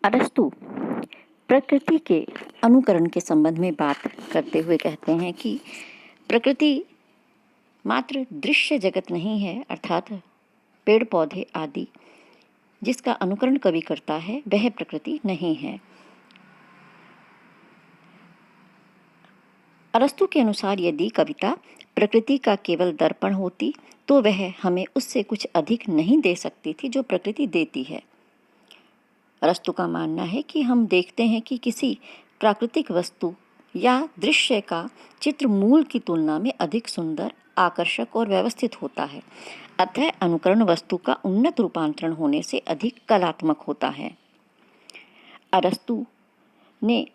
अरस्तु प्रकृति के अनुकरण के संबंध में बात करते हुए कहते हैं कि प्रकृति मात्र दृश्य जगत नहीं है, अर्थात पेड़ पौधे आदि जिसका अनुकरण कवि करता है वह प्रकृति नहीं है। अरस्तु के अनुसार यदि कविता प्रकृति का केवल दर्पण होती तो वह हमें उससे कुछ अधिक नहीं दे सकती थी जो प्रकृति देती है। अरस्तु का मानना है कि हम देखते हैं कि किसी प्राकृतिक वस्तु या दृश्य का चित्र मूल की तुलना में अधिक सुंदर, आकर्षक और व्यवस्थित होता है। अतः अनुकरण वस्तु का उन्नत रूपांतरण होने से अधिक कलात्मक होता है। अरस्तु ने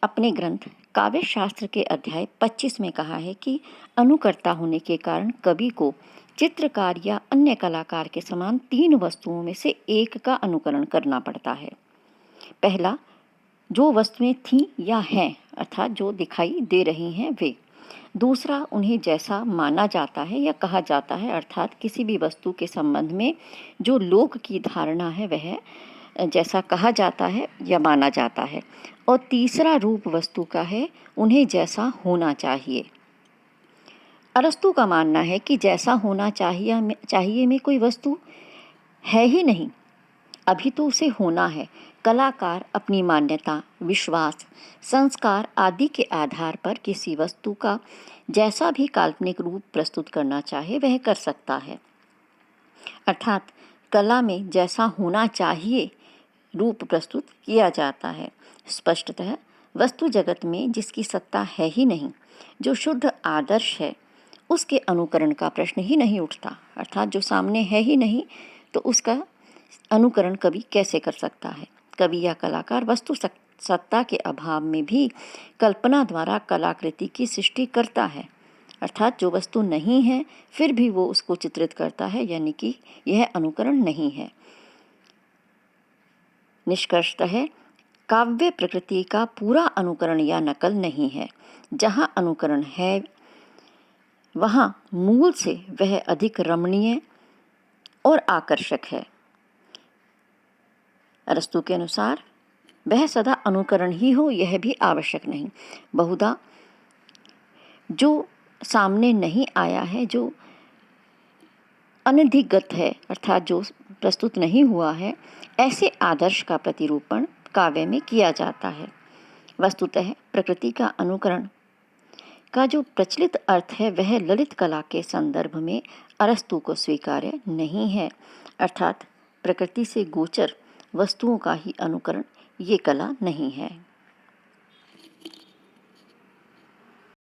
अपने ग्रंथ काव्य शास्त्र के अध्याय 25 में कहा है कि अनुकर्ता होने के कारण कवि को चित्रकार या अन्य कलाकार के समान 3 वस्तुओं में से एक का अनुकरण करना पड़ता है। पहला, जो वस्तुएं थीं या हैं, अर्थात जो दिखाई दे रही हैं वे। दूसरा, उन्हें जैसा माना जाता है या कहा जाता है, अर्थात किसी भी वस्तु के संबंध में जो लोक की धारणा है वह जैसा कहा जाता है या माना जाता है। और तीसरा रूप वस्तु का है, उन्हें जैसा होना चाहिए। अरस्तु का मानना है कि जैसा होना चाहिए में कोई वस्तु है ही नहीं, अभी तो उसे होना है। कलाकार अपनी मान्यता, विश्वास, संस्कार आदि के आधार पर किसी वस्तु का जैसा भी काल्पनिक रूप प्रस्तुत करना चाहे वह कर सकता है। अर्थात कला में जैसा होना चाहिए रूप प्रस्तुत किया जाता है। स्पष्टतः वस्तु जगत में जिसकी सत्ता है ही नहीं, जो शुद्ध आदर्श है, उसके अनुकरण का प्रश्न ही नहीं उठता। अर्थात जो सामने है ही नहीं तो उसका अनुकरण कवि कैसे कर सकता है। कवि या कलाकार वस्तु सत्ता के अभाव में भी कल्पना द्वारा कलाकृति की सृष्टि करता है। अर्थात जो वस्तु नहीं है फिर भी वो उसको चित्रित करता है, यानी कि यह अनुकरण नहीं है। निष्कर्षतः काव्य प्रकृति का पूरा अनुकरण या नकल नहीं है। जहाँ अनुकरण है वहाँ मूल से वह अधिक रमणीय और आकर्षक है। अरस्तु के अनुसार वह सदा अनुकरण ही हो यह भी आवश्यक नहीं। बहुधा जो सामने नहीं आया है, जो अनधिगत है, अर्थात जो प्रस्तुत नहीं हुआ है, ऐसे आदर्श का प्रतिरूपण काव्य में किया जाता है। वस्तुतः प्रकृति का अनुकरण का जो प्रचलित अर्थ है वह ललित कला के संदर्भ में अरस्तु को स्वीकार्य नहीं है। अर्थात प्रकृति से गोचर वस्तुओं का ही अनुकरण ये कला नहीं है।